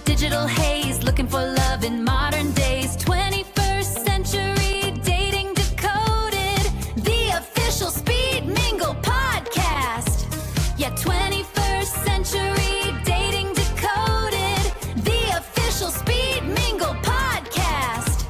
digital haze, looking for love in modern days. 21st Century Dating Decoded, the official Speed Mingle Podcast. Yeah, 21st Century Dating Decoded, the official Speed Mingle Podcast.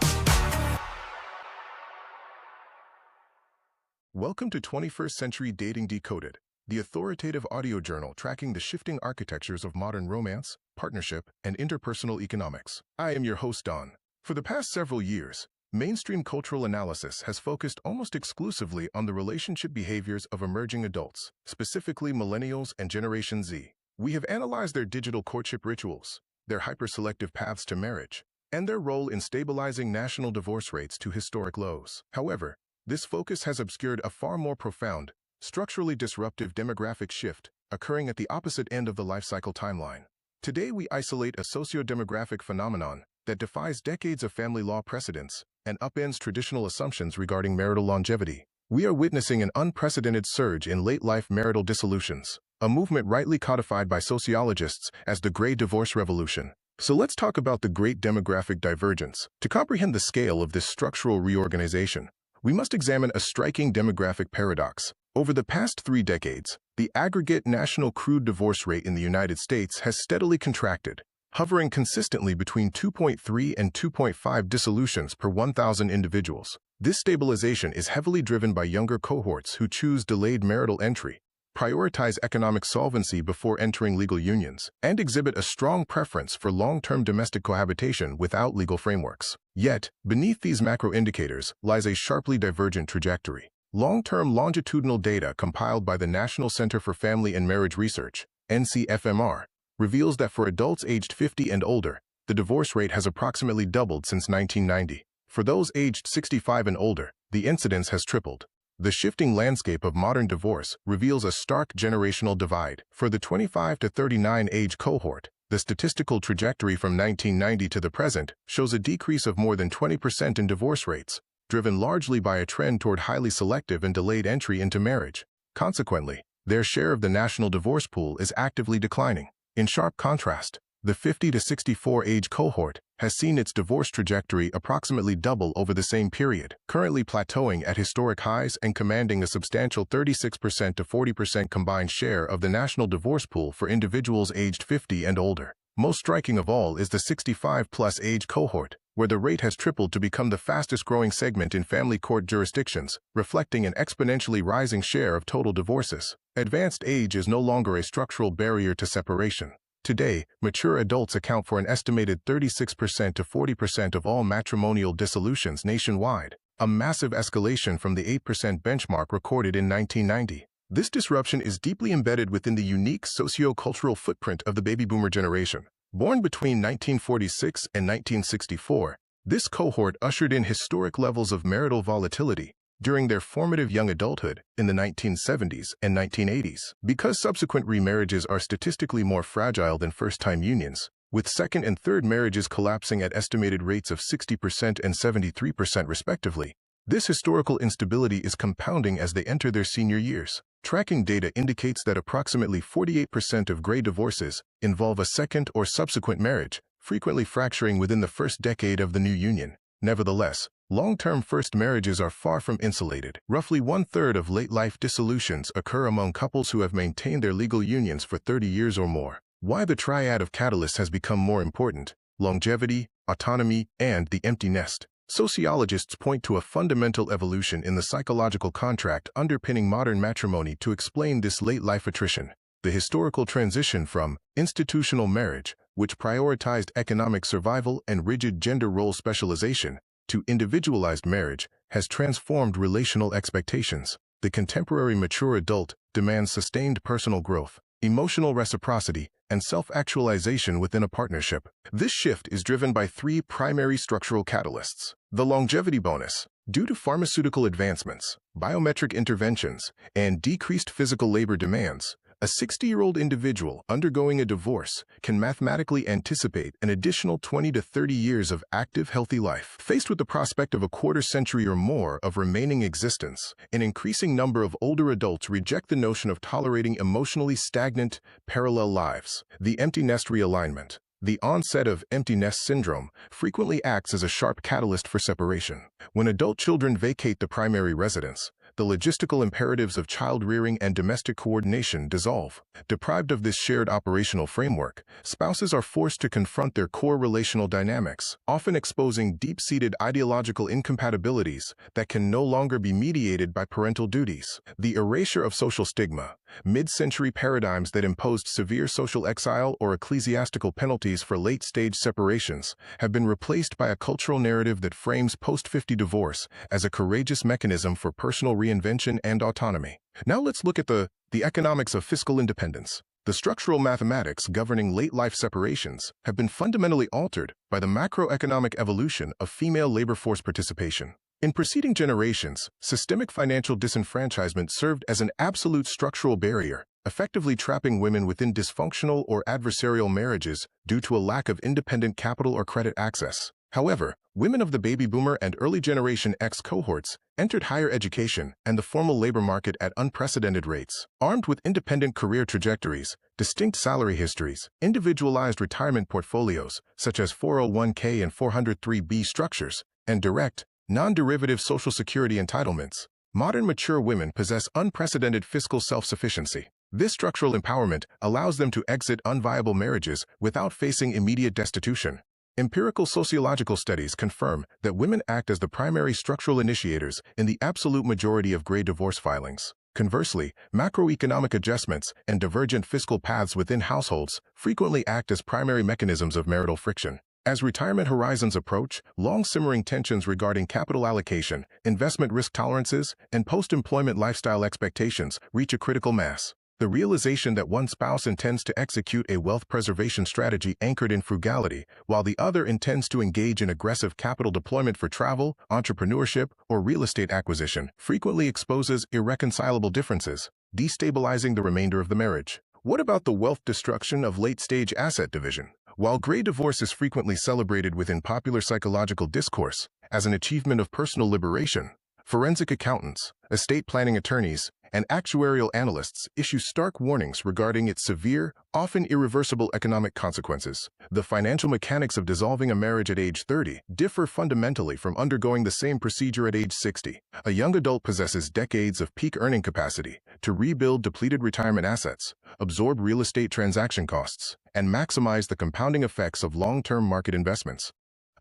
Welcome to 21st Century Dating Decoded, the authoritative audio journal tracking the shifting architectures of modern romance, partnership, and interpersonal economics. I am your host, Don. For the past several years, mainstream cultural analysis has focused almost exclusively on the relationship behaviors of emerging adults, specifically millennials and Generation Z. We have analyzed their digital courtship rituals, their hyper-selective paths to marriage, and their role in stabilizing national divorce rates to historic lows. However, this focus has obscured a far more profound, structurally disruptive demographic shift occurring at the opposite end of the life cycle timeline. Today we isolate a socio-demographic phenomenon that defies decades of family law precedents and upends traditional assumptions regarding marital longevity. We are witnessing an unprecedented surge in late-life marital dissolutions, a movement rightly codified by sociologists as the Great Divorce Revolution. So let's talk about the Great Demographic Divergence. To comprehend the scale of this structural reorganization, we must examine a striking demographic paradox. Over the past 3 decades, the aggregate national crude divorce rate in the United States has steadily contracted, hovering consistently between 2.3 and 2.5 dissolutions per 1,000 individuals. This stabilization is heavily driven by younger cohorts who choose delayed marital entry, prioritize economic solvency before entering legal unions, and exhibit a strong preference for long-term domestic cohabitation without legal frameworks. Yet, beneath these macro indicators lies a sharply divergent trajectory. Long-term longitudinal data compiled by the National Center for Family and Marriage Research, NCFMR, reveals that for adults aged 50 and older, the divorce rate has approximately doubled since 1990. For those aged 65 and older, the incidence has tripled. The shifting landscape of modern divorce reveals a stark generational divide. For the 25 to 39 age cohort, the statistical trajectory from 1990 to the present shows a decrease of more than 20% in divorce rates, driven largely by a trend toward highly selective and delayed entry into marriage. Consequently, their share of the national divorce pool is actively declining. In sharp contrast, the 50 to 64 age cohort has seen its divorce trajectory approximately double over the same period, currently plateauing at historic highs and commanding a substantial 36% to 40% combined share of the national divorce pool for individuals aged 50 and older. Most striking of all is the 65-plus age cohort, where the rate has tripled to become the fastest-growing segment in family court jurisdictions, reflecting an exponentially rising share of total divorces. Advanced age is no longer a structural barrier to separation. Today, mature adults account for an estimated 36% to 40% of all matrimonial dissolutions nationwide, a massive escalation from the 8% benchmark recorded in 1990. This disruption is deeply embedded within the unique socio-cultural footprint of the baby boomer generation. Born between 1946 and 1964, this cohort ushered in historic levels of marital volatility during their formative young adulthood in the 1970s and 1980s. Because subsequent remarriages are statistically more fragile than first-time unions, with second and third marriages collapsing at estimated rates of 60% and 73% respectively, this historical instability is compounding as they enter their senior years. Tracking data indicates that approximately 48% of gray divorces involve a second or subsequent marriage, frequently fracturing within the first decade of the new union. Nevertheless, long-term first marriages are far from insulated. Roughly 1/3 of late-life dissolutions occur among couples who have maintained their legal unions for 30 years or more. Why the triad of catalysts has become more important: longevity, autonomy, and the empty nest. Sociologists point to a fundamental evolution in the psychological contract underpinning modern matrimony to explain this late-life attrition. The historical transition from institutional marriage, which prioritized economic survival and rigid gender role specialization, to individualized marriage, has transformed relational expectations. The contemporary mature adult demands sustained personal growth, emotional reciprocity, and self-actualization within a partnership. This shift is driven by 3 primary structural catalysts. The longevity bonus. Due to pharmaceutical advancements, biometric interventions, and decreased physical labor demands, a 60-year-old individual undergoing a divorce can mathematically anticipate an additional 20 to 30 years of active, healthy life. Faced with the prospect of a quarter century or more of remaining existence, an increasing number of older adults reject the notion of tolerating emotionally stagnant, parallel lives. The empty nest realignment. The onset of empty nest syndrome frequently acts as a sharp catalyst for separation. When adult children vacate the primary residence, the logistical imperatives of child rearing and domestic coordination dissolve. Deprived of this shared operational framework, spouses are forced to confront their core relational dynamics, often exposing deep-seated ideological incompatibilities that can no longer be mediated by parental duties. The erasure of social stigma. Mid-century paradigms that imposed severe social exile or ecclesiastical penalties for late-stage separations have been replaced by a cultural narrative that frames post-50 divorce as a courageous mechanism for personal reinvention and autonomy. Now let's look at the economics of fiscal independence. The structural mathematics governing late-life separations have been fundamentally altered by the macroeconomic evolution of female labor force participation. In preceding generations, systemic financial disenfranchisement served as an absolute structural barrier, effectively trapping women within dysfunctional or adversarial marriages due to a lack of independent capital or credit access. However, women of the baby boomer and early Generation X cohorts entered higher education and the formal labor market at unprecedented rates. Armed with independent career trajectories, distinct salary histories, individualized retirement portfolios such as 401k and 403b structures, and direct, non-derivative Social Security entitlements, modern mature women possess unprecedented fiscal self-sufficiency. This structural empowerment allows them to exit unviable marriages without facing immediate destitution. Empirical sociological studies confirm that women act as the primary structural initiators in the absolute majority of gray divorce filings. Conversely, macroeconomic adjustments and divergent fiscal paths within households frequently act as primary mechanisms of marital friction. As retirement horizons approach, long-simmering tensions regarding capital allocation, investment risk tolerances, and post-employment lifestyle expectations reach a critical mass. The realization that one spouse intends to execute a wealth preservation strategy anchored in frugality, while the other intends to engage in aggressive capital deployment for travel, entrepreneurship, or real estate acquisition, frequently exposes irreconcilable differences, destabilizing the remainder of the marriage. What about the wealth destruction of late-stage asset division? While gray divorce is frequently celebrated within popular psychological discourse as an achievement of personal liberation, forensic accountants, estate planning attorneys, and actuarial analysts issue stark warnings regarding its severe, often irreversible economic consequences. The financial mechanics of dissolving a marriage at age 30 differ fundamentally from undergoing the same procedure at age 60. A young adult possesses decades of peak earning capacity to rebuild depleted retirement assets, absorb real estate transaction costs, and maximize the compounding effects of long-term market investments.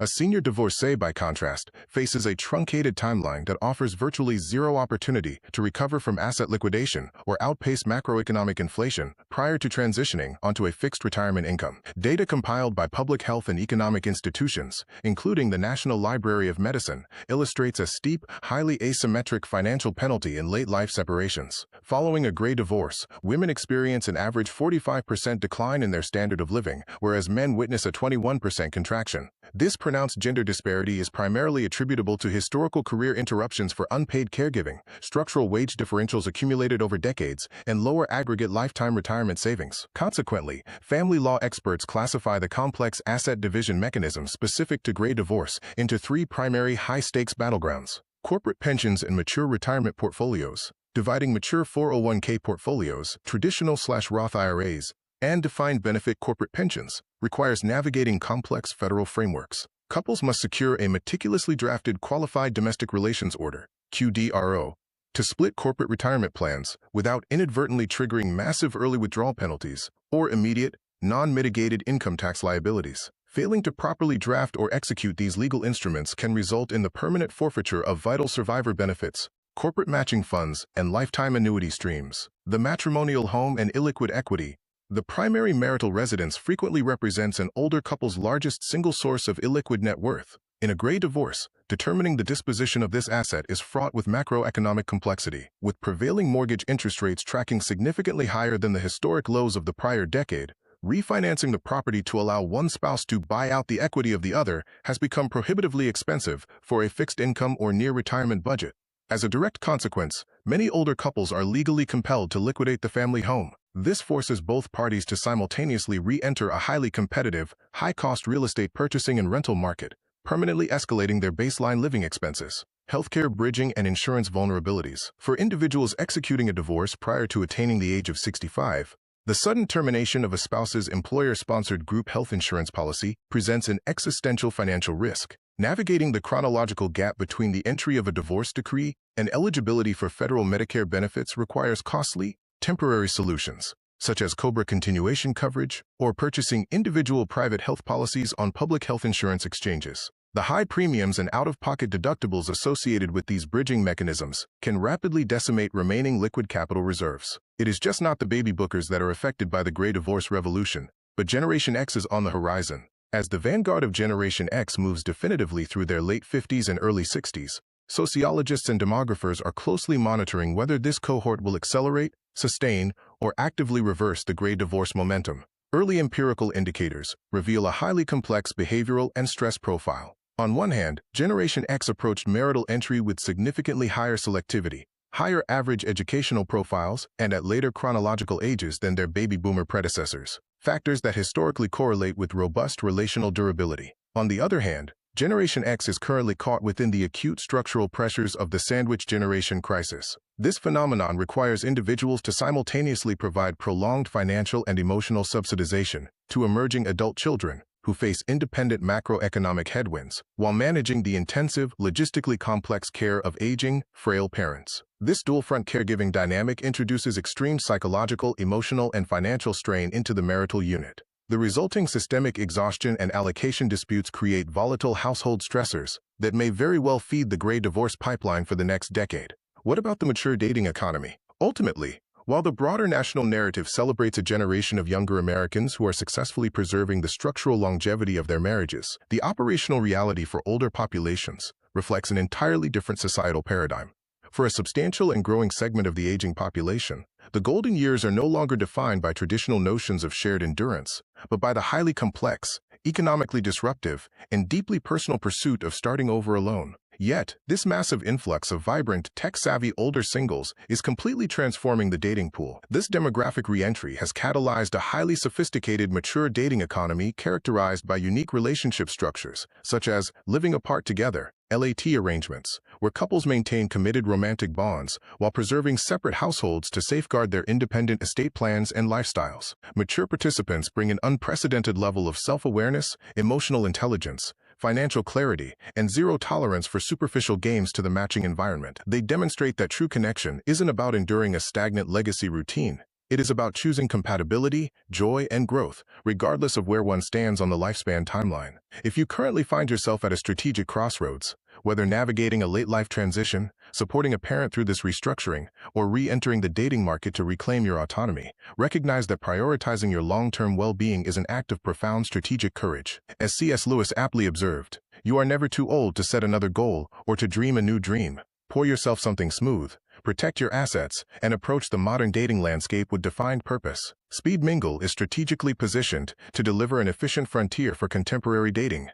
A senior divorcee, by contrast, faces a truncated timeline that offers virtually zero opportunity to recover from asset liquidation or outpace macroeconomic inflation prior to transitioning onto a fixed retirement income. Data compiled by public health and economic institutions, including the National Library of Medicine, illustrates a steep, highly asymmetric financial penalty in late-life separations. Following a gray divorce, women experience an average 45% decline in their standard of living, whereas men witness a 21% contraction. This pronounced gender disparity is primarily attributable to historical career interruptions for unpaid caregiving, structural wage differentials accumulated over decades, and lower aggregate lifetime retirement savings. Consequently, family law experts classify the complex asset division mechanism specific to gray divorce into three primary high-stakes battlegrounds: corporate pensions and mature retirement portfolios, dividing mature 401k portfolios, traditional/Roth IRAs, and defined benefit corporate pensions, requires navigating complex federal frameworks. Couples must secure a meticulously drafted Qualified Domestic Relations Order, QDRO, to split corporate retirement plans without inadvertently triggering massive early withdrawal penalties or immediate, non-mitigated income tax liabilities. Failing to properly draft or execute these legal instruments can result in the permanent forfeiture of vital survivor benefits, corporate matching funds, and lifetime annuity streams. The matrimonial home and illiquid equity. The primary marital residence frequently represents an older couple's largest single source of illiquid net worth. In a gray divorce, determining the disposition of this asset is fraught with macroeconomic complexity, with prevailing mortgage interest rates tracking significantly higher than the historic lows of the prior decade. Refinancing the property to allow one spouse to buy out the equity of the other has become prohibitively expensive for a fixed income or near-retirement budget. As a direct consequence, many older couples are legally compelled to liquidate the family home. This forces both parties to simultaneously re-enter a highly competitive, high-cost real estate purchasing and rental market, permanently escalating their baseline living expenses. Healthcare bridging and insurance vulnerabilities. For individuals executing a divorce prior to attaining the age of 65, The sudden termination of a spouse's employer-sponsored group health insurance policy presents an existential financial risk. Navigating the chronological gap between the entry of a divorce decree and eligibility for federal Medicare benefits requires costly, temporary solutions, such as COBRA continuation coverage or purchasing individual private health policies on public health insurance exchanges. The high premiums and out-of-pocket deductibles associated with these bridging mechanisms can rapidly decimate remaining liquid capital reserves. It is just not the baby bookers that are affected by the Gray Divorce Revolution, but Generation X is on the horizon. As the vanguard of Generation X moves definitively through their late 50s and early 60s, sociologists and demographers are closely monitoring whether this cohort will accelerate, sustain, or actively reverse the Gray Divorce momentum. Early empirical indicators reveal a highly complex behavioral and stress profile. On one hand, Generation X approached marital entry with significantly higher selectivity, higher average educational profiles, and at later chronological ages than their baby boomer predecessors, factors that historically correlate with robust relational durability. On the other hand, Generation X is currently caught within the acute structural pressures of the sandwich generation crisis. This phenomenon requires individuals to simultaneously provide prolonged financial and emotional subsidization to emerging adult children who face independent macroeconomic headwinds, while managing the intensive, logistically complex care of aging, frail parents. This dual-front caregiving dynamic introduces extreme psychological, emotional, and financial strain into the marital unit. The resulting systemic exhaustion and allocation disputes create volatile household stressors that may very well feed the Gray Divorce pipeline for the next decade. What about the mature dating economy? Ultimately, while the broader national narrative celebrates a generation of younger Americans who are successfully preserving the structural longevity of their marriages, the operational reality for older populations reflects an entirely different societal paradigm. For a substantial and growing segment of the aging population, the golden years are no longer defined by traditional notions of shared endurance, but by the highly complex, economically disruptive, and deeply personal pursuit of starting over alone. Yet, this massive influx of vibrant, tech-savvy older singles is completely transforming the dating pool. This demographic re-entry has catalyzed a highly sophisticated, mature dating economy characterized by unique relationship structures, such as living apart together, LAT arrangements, where couples maintain committed romantic bonds while preserving separate households to safeguard their independent estate plans and lifestyles. Mature participants bring an unprecedented level of self-awareness, emotional intelligence, financial clarity, and zero tolerance for superficial games to the matching environment. They demonstrate that true connection isn't about enduring a stagnant legacy routine. It is about choosing compatibility, joy, and growth, regardless of where one stands on the lifespan timeline. If you currently find yourself at a strategic crossroads, whether navigating a late-life transition, supporting a parent through this restructuring, or re-entering the dating market to reclaim your autonomy, recognize that prioritizing your long-term well-being is an act of profound strategic courage. As C.S. Lewis aptly observed, "You are never too old to set another goal or to dream a new dream. Pour yourself something smooth, protect your assets, and approach the modern dating landscape with defined purpose." Speed Mingle is strategically positioned to deliver an efficient frontier for contemporary dating.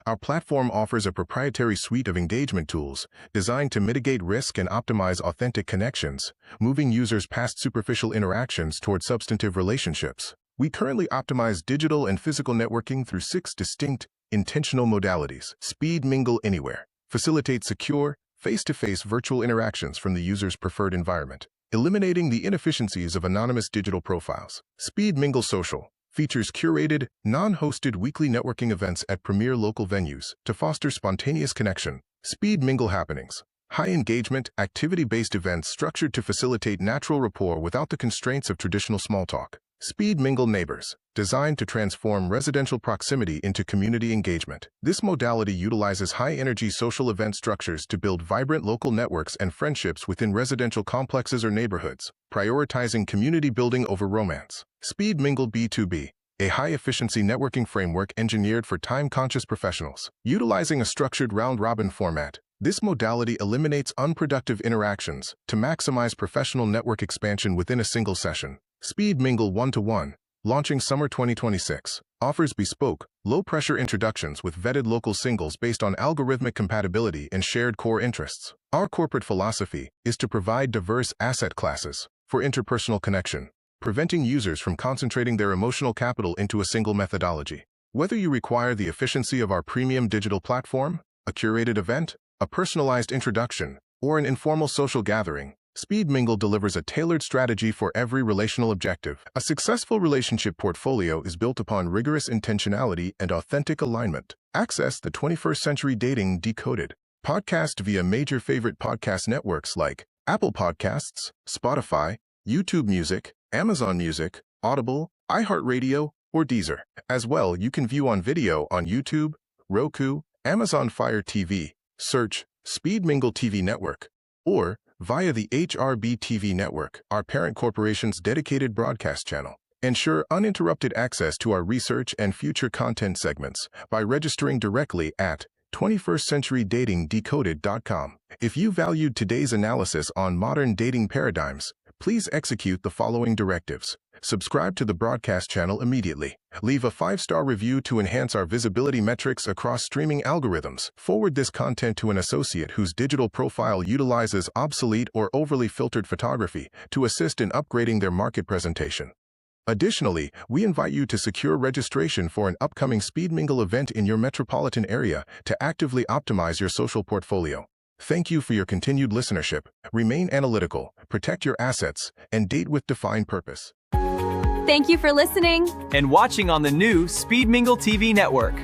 Our platform offers a proprietary suite of engagement tools designed to mitigate risk and optimize authentic connections, moving users past superficial interactions toward substantive relationships. We currently optimize digital and physical networking through 6 distinct, intentional modalities. Speed Mingle Anywhere facilitates secure, face-to-face virtual interactions from the user's preferred environment, eliminating the inefficiencies of anonymous digital profiles. Speed Mingle Social features curated, non-hosted weekly networking events at premier local venues to foster spontaneous connection. Speed Mingle Happenings, high-engagement, activity-based events structured to facilitate natural rapport without the constraints of traditional small talk. Speed Mingle Neighbors, designed to transform residential proximity into community engagement. This modality utilizes high-energy social event structures to build vibrant local networks and friendships within residential complexes or neighborhoods, prioritizing community building over romance. Speed Mingle B2B, a high-efficiency networking framework engineered for time-conscious professionals. Utilizing a structured round-robin format, this modality eliminates unproductive interactions to maximize professional network expansion within a single session. Speed Mingle One-to-One, launching summer 2026, offers bespoke, low-pressure introductions with vetted local singles based on algorithmic compatibility and shared core interests. Our corporate philosophy is to provide diverse asset classes for interpersonal connection, preventing users from concentrating their emotional capital into a single methodology. Whether you require the efficiency of our premium digital platform, a curated event, a personalized introduction, or an informal social gathering, Speed Mingle delivers a tailored strategy for every relational objective. A successful relationship portfolio is built upon rigorous intentionality and authentic alignment. Access the 21st Century Dating Decoded podcast via major favorite podcast networks like Apple Podcasts, Spotify, YouTube Music, Amazon Music, Audible, iHeartRadio, or Deezer. As well, you can view on video on YouTube, Roku, Amazon Fire TV, search Speed Mingle TV Network, or via the HRB TV network, our parent corporation's dedicated broadcast channel. Ensure uninterrupted access to our research and future content segments by registering directly at 21stcenturydatingdecoded.com. If you valued today's analysis on modern dating paradigms, please execute the following directives. Subscribe to the broadcast channel immediately. Leave a 5-star review to enhance our visibility metrics across streaming algorithms. Forward this content to an associate whose digital profile utilizes obsolete or overly filtered photography to assist in upgrading their market presentation. Additionally, we invite you to secure registration for an upcoming Speed Mingle event in your metropolitan area to actively optimize your social portfolio. Thank you for your continued listenership. Remain analytical, protect your assets, and date with defined purpose. Thank you for listening and watching on the new Speed Mingle TV network.